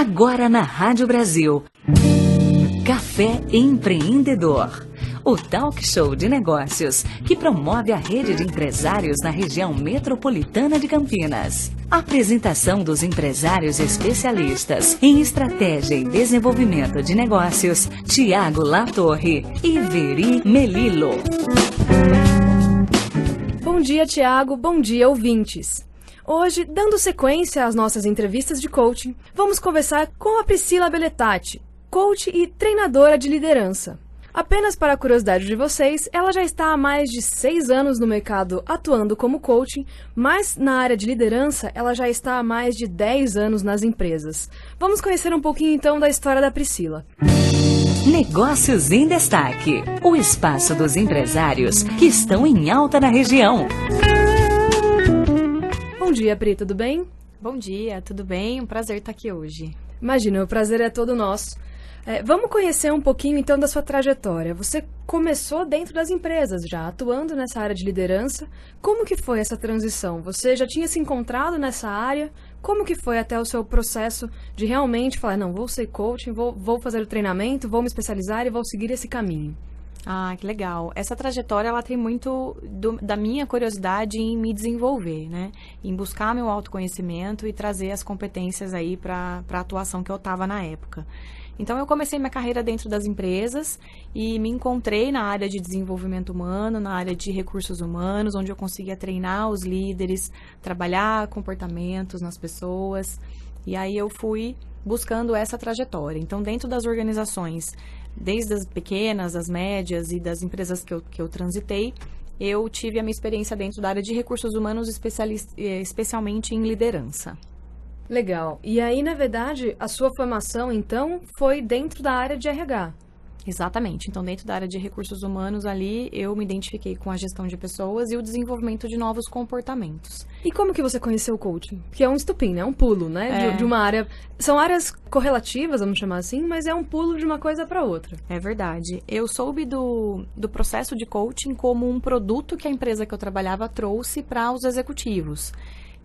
Agora na Rádio Brasil. Café Empreendedor. O talk show de negócios que promove a rede de empresários na região metropolitana de Campinas. Apresentação dos empresários especialistas em estratégia e desenvolvimento de negócios, Tiago Latorre e Veri Melilo. Bom dia, Tiago. Bom dia, ouvintes. Hoje, dando sequência às nossas entrevistas de coaching, vamos conversar com a Priscila Belletati, coach e treinadora de liderança. Apenas para a curiosidade de vocês, ela já está há mais de 6 anos no mercado atuando como coaching, mas na área de liderança ela já está há mais de 10 anos nas empresas. Vamos conhecer um pouquinho então da história da Priscila. Negócios em Destaque, o espaço dos empresários que estão em alta na região. Bom dia, Pri, tudo bem? Bom dia, tudo bem? Um prazer estar aqui hoje. Imagina, o prazer é todo nosso. Vamos conhecer um pouquinho então da sua trajetória. Você começou dentro das empresas já, atuando nessa área de liderança. Como que foi essa transição? Você já tinha se encontrado nessa área? Como que foi até o seu processo de realmente falar, não, vou ser coaching, vou fazer o treinamento, vou me especializar e vou seguir esse caminho? Ah, que legal. Essa trajetória, ela tem muito da minha curiosidade em me desenvolver, né? Em buscar meu autoconhecimento e trazer as competências aí para a atuação que eu estava na época. Então, eu comecei minha carreira dentro das empresas e me encontrei na área de desenvolvimento humano, na área de recursos humanos, onde eu conseguia treinar os líderes, trabalhar comportamentos nas pessoas. E aí, eu fui buscando essa trajetória. Então, dentro das organizações, desde as pequenas, as médias e das empresas que eu transitei, eu tive a minha experiência dentro da área de recursos humanos, especialmente em liderança. Legal. E aí, na verdade, a sua formação, então, foi dentro da área de RH. Exatamente. Então, dentro da área de recursos humanos, ali, eu me identifiquei com a gestão de pessoas e o desenvolvimento de novos comportamentos. E como que você conheceu o coaching? Que é um estupim, né? Um pulo, né? De uma área... São áreas correlativas, vamos chamar assim, mas é um pulo de uma coisa para outra. É verdade. Eu soube do processo de coaching como um produto que a empresa que eu trabalhava trouxe para os executivos.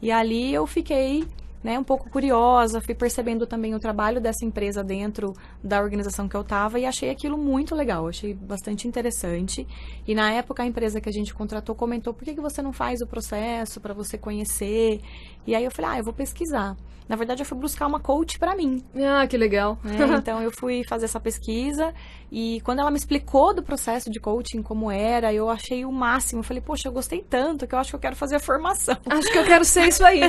E ali eu fiquei... um pouco curiosa, fui percebendo também o trabalho dessa empresa dentro da organização que eu estava e achei aquilo muito legal, achei bastante interessante. E na época a empresa que a gente contratou comentou, por que você não faz o processo para você conhecer? E aí eu falei, eu vou pesquisar. Na verdade, eu fui buscar uma coach para mim. Ah, que legal. Então, eu fui fazer essa pesquisa e quando ela me explicou do processo de coaching, como era, eu achei o máximo. Eu falei, poxa, eu gostei tanto que eu acho que eu quero fazer a formação. Acho que eu quero ser isso aí.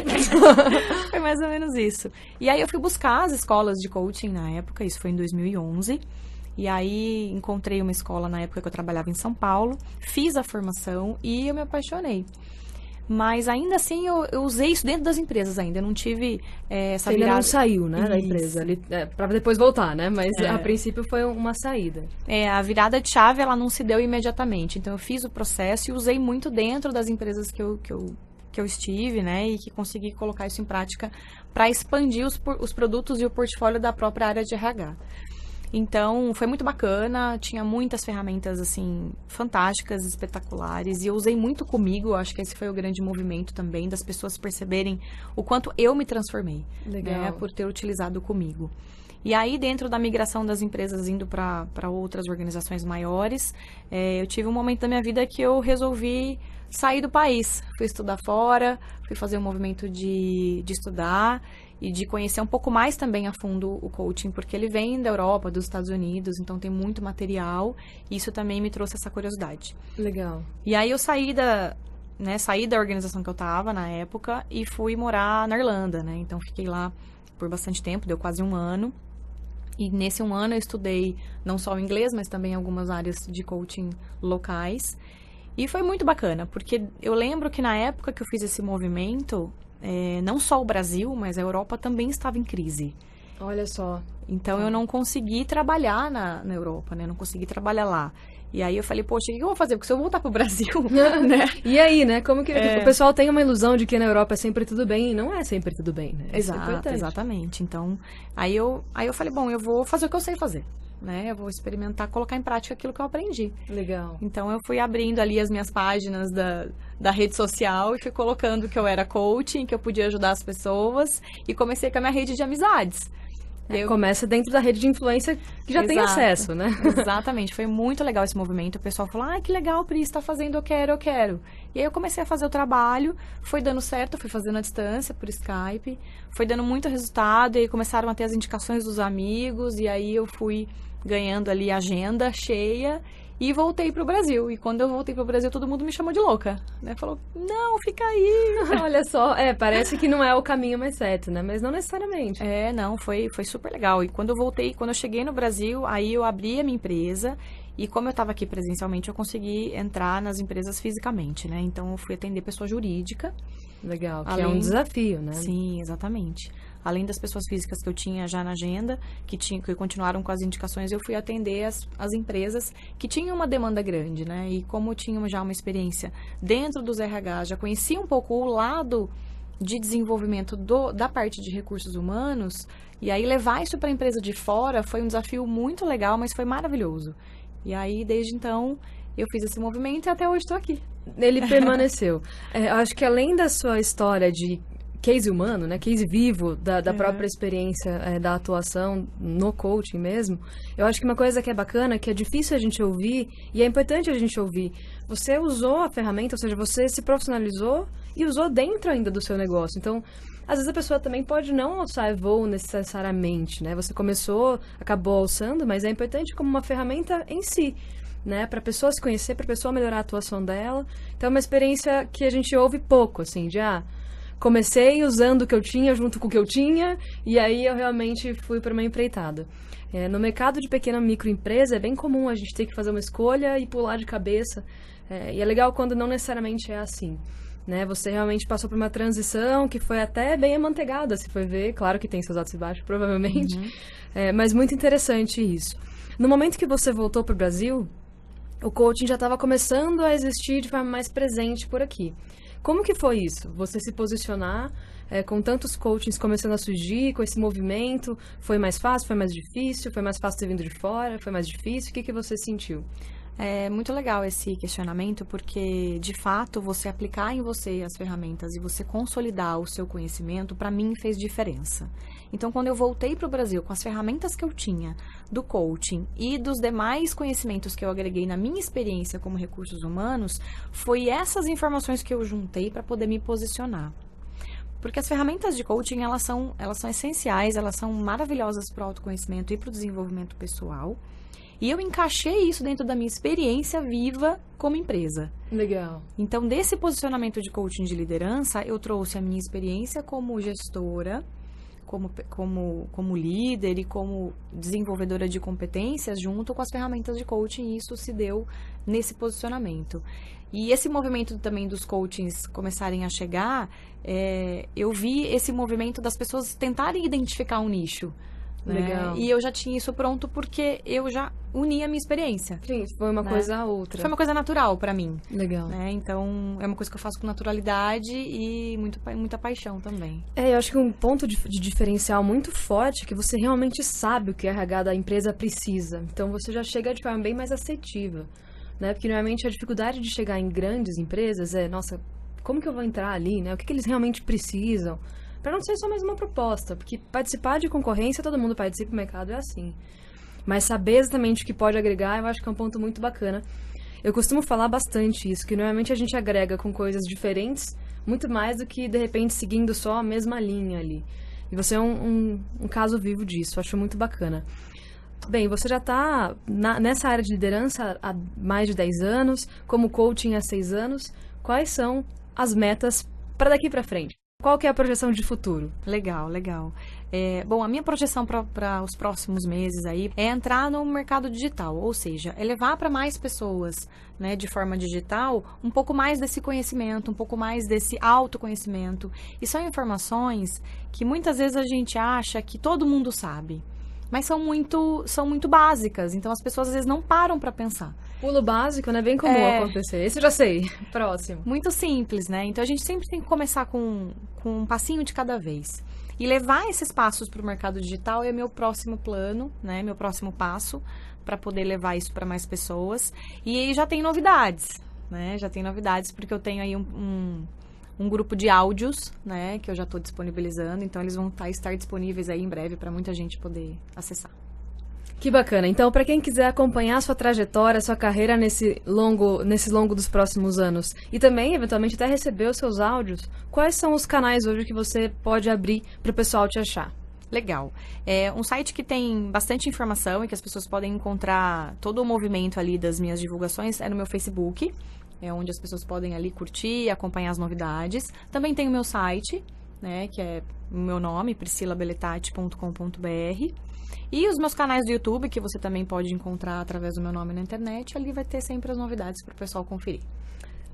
Foi mais ou menos isso. E aí, eu fui buscar as escolas de coaching na época, isso foi em 2011. E aí, encontrei uma escola na época que eu trabalhava em São Paulo, fiz a formação e eu me apaixonei. Mas ainda assim, eu usei isso dentro das empresas ainda. Eu não tive essa virada. Ainda não saiu, né, da empresa, para depois voltar, né? Mas a princípio foi uma saída. A virada de chave, ela não se deu imediatamente. Então, eu fiz o processo e usei muito dentro das empresas que eu estive, né? E que consegui colocar isso em prática para expandir os produtos e o portfólio da própria área de RH. Então, foi muito bacana, tinha muitas ferramentas, assim, fantásticas, espetaculares, e eu usei muito comigo, acho que esse foi o grande movimento também, das pessoas perceberem o quanto eu me transformei, né, por ter utilizado comigo. E aí, dentro da migração das empresas indo para outras organizações maiores, eu tive um momento da minha vida que eu resolvi sair do país. Fui estudar fora, fui fazer um movimento de estudar e de conhecer um pouco mais também a fundo o coaching, porque ele vem da Europa, dos Estados Unidos, então tem muito material, e isso também me trouxe essa curiosidade. Legal. E aí eu saí da organização que eu estava na época e fui morar na Irlanda, né? Então fiquei lá por bastante tempo, deu quase 1 ano. E nesse 1 ano eu estudei não só o inglês, mas também algumas áreas de coaching locais. E foi muito bacana, porque eu lembro que na época que eu fiz esse movimento, não só o Brasil, mas a Europa também estava em crise. Olha só. Então, eu não consegui trabalhar na Europa, né? Não consegui trabalhar lá. E aí, eu falei, poxa, o que eu vou fazer? Porque se eu voltar pro Brasil, né? E aí, né? Como que o pessoal tem uma ilusão de que na Europa é sempre tudo bem, e não é sempre tudo bem, né? Exato, exatamente. Então, aí eu falei, bom, eu vou fazer o que eu sei fazer. Né? Eu vou experimentar, colocar em prática aquilo que eu aprendi. Legal. Então, eu fui abrindo ali as minhas páginas da rede social e fui colocando que eu era coaching, que eu podia ajudar as pessoas e comecei com a minha rede de amizades. Começa dentro da rede de influência que já tem acesso, né? Exatamente, foi muito legal esse movimento. O pessoal falou, que legal, Pri, você tá fazendo, eu quero. E aí eu comecei a fazer o trabalho, foi dando certo, eu fui fazendo à distância, por Skype, foi dando muito resultado, e aí começaram a ter as indicações dos amigos, e aí eu fui ganhando ali a agenda cheia, e voltei pro Brasil. E quando eu voltei pro Brasil, todo mundo me chamou de louca, né? Falou, não, fica aí. Olha só, parece que não é o caminho mais certo, né? Mas não necessariamente. Não, foi super legal. E quando eu cheguei no Brasil, aí eu abri a minha empresa. E como eu estava aqui presencialmente, eu consegui entrar nas empresas fisicamente, né? Então, eu fui atender pessoa jurídica. Legal, que é um desafio, né? Sim, exatamente. Além das pessoas físicas que eu tinha já na agenda, que continuaram com as indicações, eu fui atender as empresas que tinham uma demanda grande, né? E como eu tinha já uma experiência dentro dos RH, já conhecia um pouco o lado de desenvolvimento da parte de recursos humanos, e aí levar isso para a empresa de fora foi um desafio muito legal, mas foi maravilhoso. E aí, desde então, eu fiz esse movimento e até hoje estou aqui. Ele permaneceu. Acho que além da sua história de case humano, né, case vivo da própria experiência da atuação no coaching mesmo, eu acho que uma coisa que é bacana, que é difícil a gente ouvir, e é importante a gente ouvir, você usou a ferramenta, ou seja, você se profissionalizou e usou dentro ainda do seu negócio. Então, às vezes a pessoa também pode não alçar voo necessariamente, né? Você acabou alçando, mas é importante como uma ferramenta em si, né? Para a pessoa se conhecer, para a pessoa melhorar a atuação dela. Então, é uma experiência que a gente ouve pouco, assim, de comecei usando o que eu tinha junto com o que eu tinha, e aí eu realmente fui para uma empreitada. No mercado de pequena microempresa é bem comum a gente ter que fazer uma escolha e pular de cabeça, e é legal quando não necessariamente é assim, né? Você realmente passou por uma transição que foi até bem amanteigada, se for ver, claro que tem seus altos e baixos, provavelmente, mas muito interessante isso. No momento que você voltou para o Brasil, o coaching já estava começando a existir de forma mais presente por aqui. Como que foi isso? Você se posicionar com tantos coachings começando a surgir, com esse movimento, foi mais fácil, foi mais difícil? Foi mais fácil ter vindo de fora? Foi mais difícil? O que você sentiu? É muito legal esse questionamento, porque, de fato, você aplicar em você as ferramentas e você consolidar o seu conhecimento, para mim, fez diferença. Então, quando eu voltei para o Brasil com as ferramentas que eu tinha do coaching e dos demais conhecimentos que eu agreguei na minha experiência como recursos humanos, foi essas informações que eu juntei para poder me posicionar. Porque as ferramentas de coaching, elas são essenciais, elas são maravilhosas para o autoconhecimento e para o desenvolvimento pessoal. E eu encaixei isso dentro da minha experiência viva como empresa. Legal. Então, desse posicionamento de coaching de liderança, eu trouxe a minha experiência como gestora, como líder e como desenvolvedora de competências junto com as ferramentas de coaching, e isso se deu nesse posicionamento. E esse movimento também dos coachings começarem a chegar, eu vi esse movimento das pessoas tentarem identificar um nicho. Legal. E eu já tinha isso pronto porque eu já uni a minha experiência. Sim, foi uma coisa a outra. Foi uma coisa natural pra mim. Legal. Então, é uma coisa que eu faço com naturalidade e muita paixão também. Eu acho que um ponto de diferencial muito forte é que você realmente sabe o que a RH da empresa precisa. Então, você já chega de forma bem mais assertiva, né? Porque, normalmente, a dificuldade de chegar em grandes empresas nossa, como que eu vou entrar ali, né? O que eles realmente precisam? Para não ser só mais uma proposta, porque participar de concorrência, todo mundo participa, o mercado é assim. Mas saber exatamente o que pode agregar, eu acho que é um ponto muito bacana. Eu costumo falar bastante isso, que normalmente a gente agrega com coisas diferentes, muito mais do que, de repente, seguindo só a mesma linha ali. E você é um caso vivo disso, eu acho muito bacana. Bem, você já está nessa área de liderança há mais de 10 anos, como coaching há 6 anos. Quais são as metas para daqui para frente? Qual que é a projeção de futuro? Legal. Bom, a minha projeção para os próximos meses aí é entrar no mercado digital, ou seja, é levar para mais pessoas, né, de forma digital, um pouco mais desse conhecimento, um pouco mais desse autoconhecimento. E são informações que muitas vezes a gente acha que todo mundo sabe, mas são muito básicas, então as pessoas às vezes não param para pensar. Pulo básico, né? Bem comum acontecer. Esse eu já sei. Próximo. Muito simples, né? Então, a gente sempre tem que começar com um passinho de cada vez. E levar esses passos para o mercado digital é meu próximo plano, né? Meu próximo passo para poder levar isso para mais pessoas. E aí já tem novidades, né? Já tem novidades, porque eu tenho aí um um grupo de áudios, né, que eu já estou disponibilizando, então eles vão estar disponíveis aí em breve para muita gente poder acessar. Que bacana. Então, para quem quiser acompanhar a sua trajetória, a sua carreira nesse longo dos próximos anos e também, eventualmente, até receber os seus áudios, quais são os canais hoje que você pode abrir para o pessoal te achar? Legal. É um site que tem bastante informação e que as pessoas podem encontrar todo o movimento ali das minhas divulgações é no meu Facebook, é onde as pessoas podem ali curtir, acompanhar as novidades. Também tem o meu site, né, que é o meu nome, priscilabelletati.com.br. E os meus canais do YouTube, que você também pode encontrar através do meu nome na internet, ali vai ter sempre as novidades para o pessoal conferir.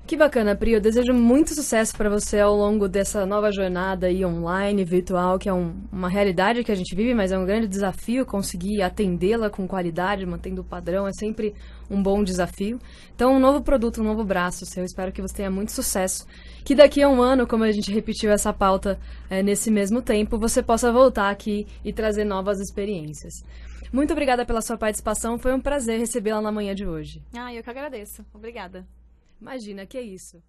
Que bacana, Pri. Eu desejo muito sucesso para você ao longo dessa nova jornada aí online, virtual, que é uma realidade que a gente vive, mas é um grande desafio conseguir atendê-la com qualidade, mantendo o padrão, é sempre um bom desafio. Então, um novo produto, um novo braço seu, espero que você tenha muito sucesso. Que daqui a um ano, como a gente repetiu essa pauta nesse mesmo tempo, você possa voltar aqui e trazer novas experiências. Muito obrigada pela sua participação, foi um prazer recebê-la na manhã de hoje. Eu que agradeço. Obrigada. Imagina, que é isso.